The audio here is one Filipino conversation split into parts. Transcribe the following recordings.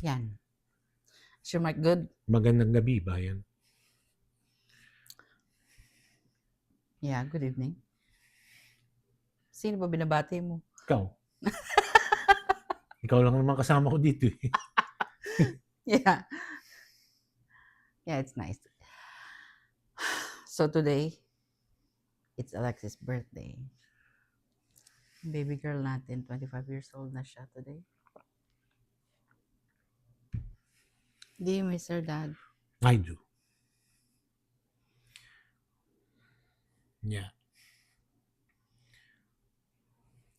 Yan. Sure, Mike, good? Magandang gabi, bayan. Yeah, good evening. Sino ba binabati mo? Ikaw. Ikaw lang naman kasama ko dito eh. Yeah. Yeah, it's nice. So today, it's Alexis' birthday. Baby girl natin, 25 years old na siya today. Do you miss her, Dad? I do. Yeah.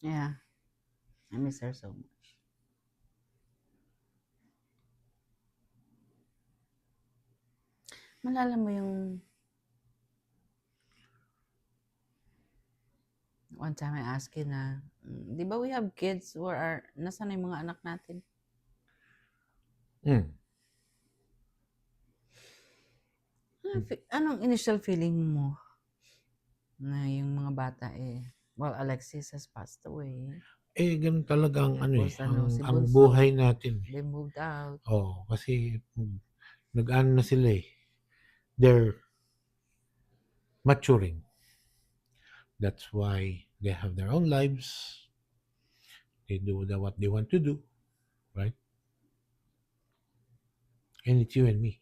Yeah. I miss her so much. Malala mo yung one time I asked you na, di ba we have kids who are, nasaan na yung mga anak natin? Anong initial feeling mo na yung mga bata well, Alexis has passed away. Ganun talaga ang Si ang Bunso, buhay natin. they moved out. Kasi nag-ano na sila eh. They're maturing. That's why they have their own lives. They do what they want to do, right? And it's you and me.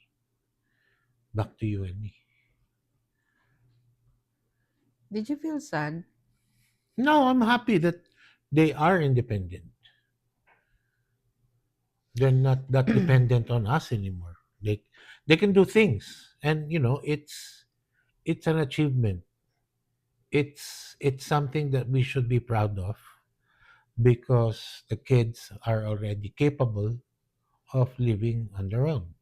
Back to you and me. Did you feel sad? No, I'm happy that they are independent. They're not that dependent on us anymore. They can do things, and it's an achievement. It's something that we should be proud of because the kids are already capable of living on their own.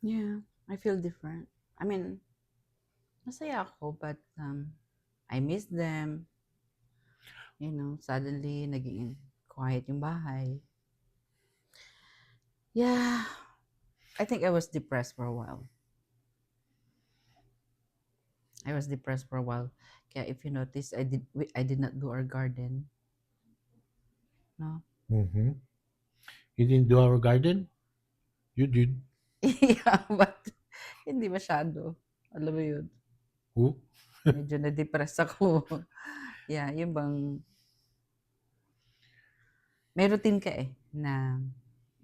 Yeah, I feel different. I mean, masaya ako, but I miss them. Suddenly, naging quiet yung bahay. Yeah, I think I was depressed for a while. Kaya if you notice, I did not do our garden. No? Mm-hmm. You didn't do our garden? You did. Yeah, but hindi masyado. Alam mo yun. Who? Medyo na-depress ako. Yeah, yung bang may routine ka na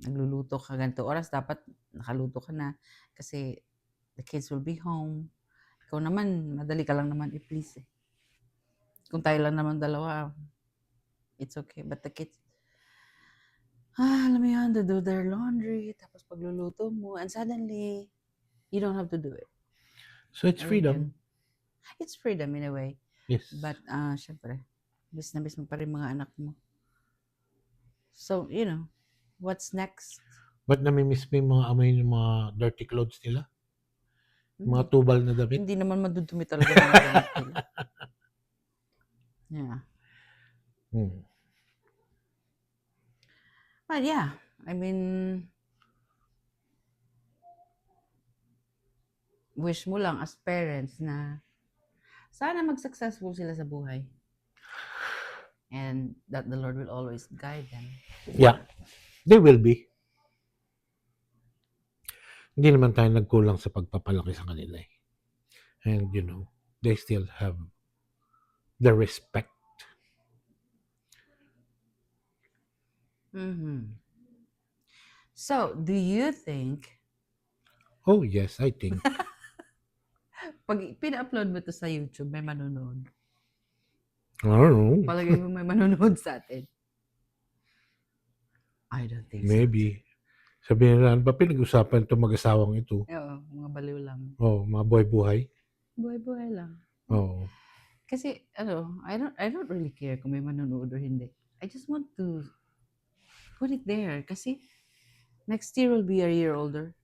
nagluluto ka ganito oras, dapat nakaluto ka na kasi the kids will be home. Ikaw naman, madali ka lang naman i-please eh. Kung tayo lang naman dalawa, it's okay. But the kids, alam mo yan, they do their laundry, tapos pagluluto mo, and suddenly, you don't have to do it. So it's Alam mo freedom. yun? It's freedom in a way. Yes. But, syempre, miss na miss mo pa rin mga anak mo. So, what's next? Ba't namimiss mo yung mga amoy ng mga dirty clothes nila? Mga tubal na damit? Hindi naman madudumi talaga mga damit nila. Yeah. But yeah, I mean, wish mo lang as parents na sana mag-successful sila sa buhay. And that the Lord will always guide them. Yeah, they will be. Hindi naman tayo nagkulang sa pagpapalaki sa kanila eh. And they still have the respect. Mm-hmm. So, do you think, Oh yes, I think. pag pina-upload mo to sa YouTube, may manonood? I don't know. Palagay mo may manonood sa atin? I don't think Maybe. Sabihin na, ba pinag-usapan itong mag-asawang ito? Oo, mga baliw lang. Mga buhay-buhay. Buhay-buhay lang. Oo. Kasi, I don't really care kung may manonood or hindi. I just want to put it there. Kasi, next year will be a year older.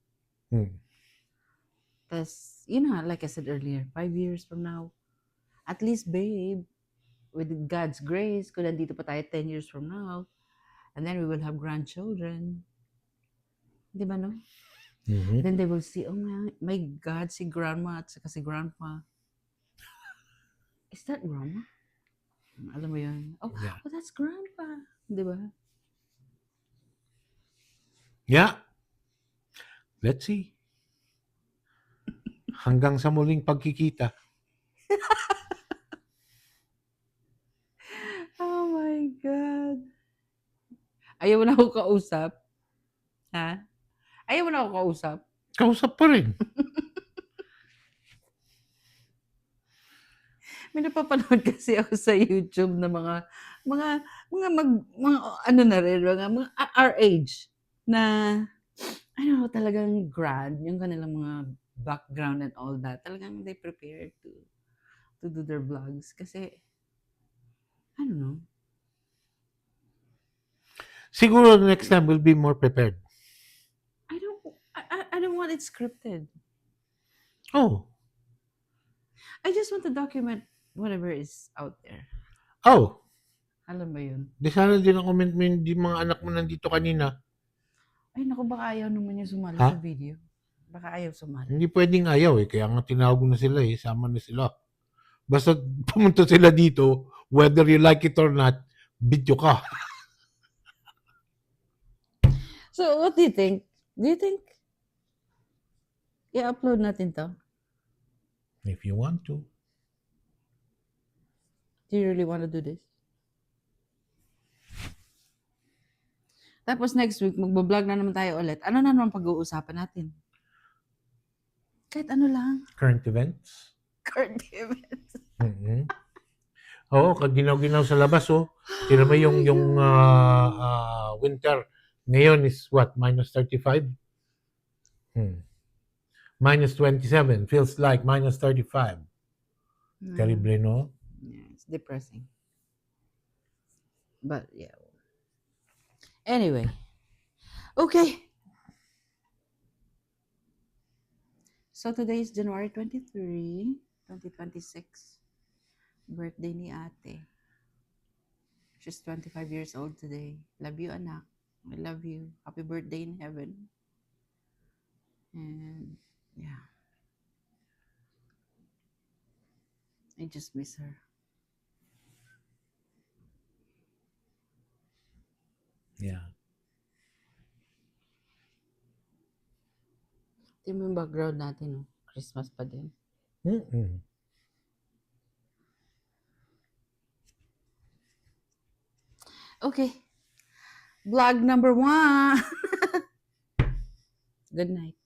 Tapos, like I said earlier, 5 years from now, at least, babe, with God's grace, kung nandito pa tayo 10 years from now, and then we will have grandchildren. Di ba, no? Mm-hmm. Then they will see, oh my God, si grandma at saka si grandpa. Is that grandma? Alam mo yun? Oh, Yeah. that's grandpa. Di ba? Yeah, let's see. Hanggang sa muling pagkikita. Oh my God. Ayaw mo na ako kausap? Ha? Ayaw mo na ako kausap? Kausap pa rin. May napapanood kasi ako sa YouTube na mga ano na rin, mga our age na ano talagang grand yung kanilang mga background and all that. Talagang they prepared to do their vlogs kasi I don't know. Siguro next time we'll be more prepared. I don't want it scripted. Oh, I just want to document whatever is out there. oh. Alam ba yun? Di sana din ang comment mo yung mga anak mo nandito kanina. Ay naku, baka ayaw naman yung sumali Ha? sa video. Baka ayaw sumali. Hindi pwedeng ayaw eh. Kaya nga tinawag na sila eh. Sama na sila. Basta pumunta sila dito, whether you like it or not, video ka. So, what do you think? Do you think i-upload natin to? If you want to. Do you really want to do this? Tapos next week, magbablog na naman tayo ulit. Ano na naman pag-uusapan natin? Kahit ano lang. Current events. Current events. Mm-hmm. Oo, kaginaw-ginaw sa labas oh. Tira mo yung winter. Ngayon is what? Minus 35? Minus 27. Feels like minus 35. Terrible, no? Yeah, it's depressing. But, yeah. Anyway. Okay. So, today is January 23, 2026. Birthday ni ate. She's 25 years old today. Love you, anak. I love you. Happy birthday in heaven. And, yeah. I just miss her. Yeah. Ito yung background natin, no? Christmas pa din. Mm-mm. Okay. Vlog number 1. Good night.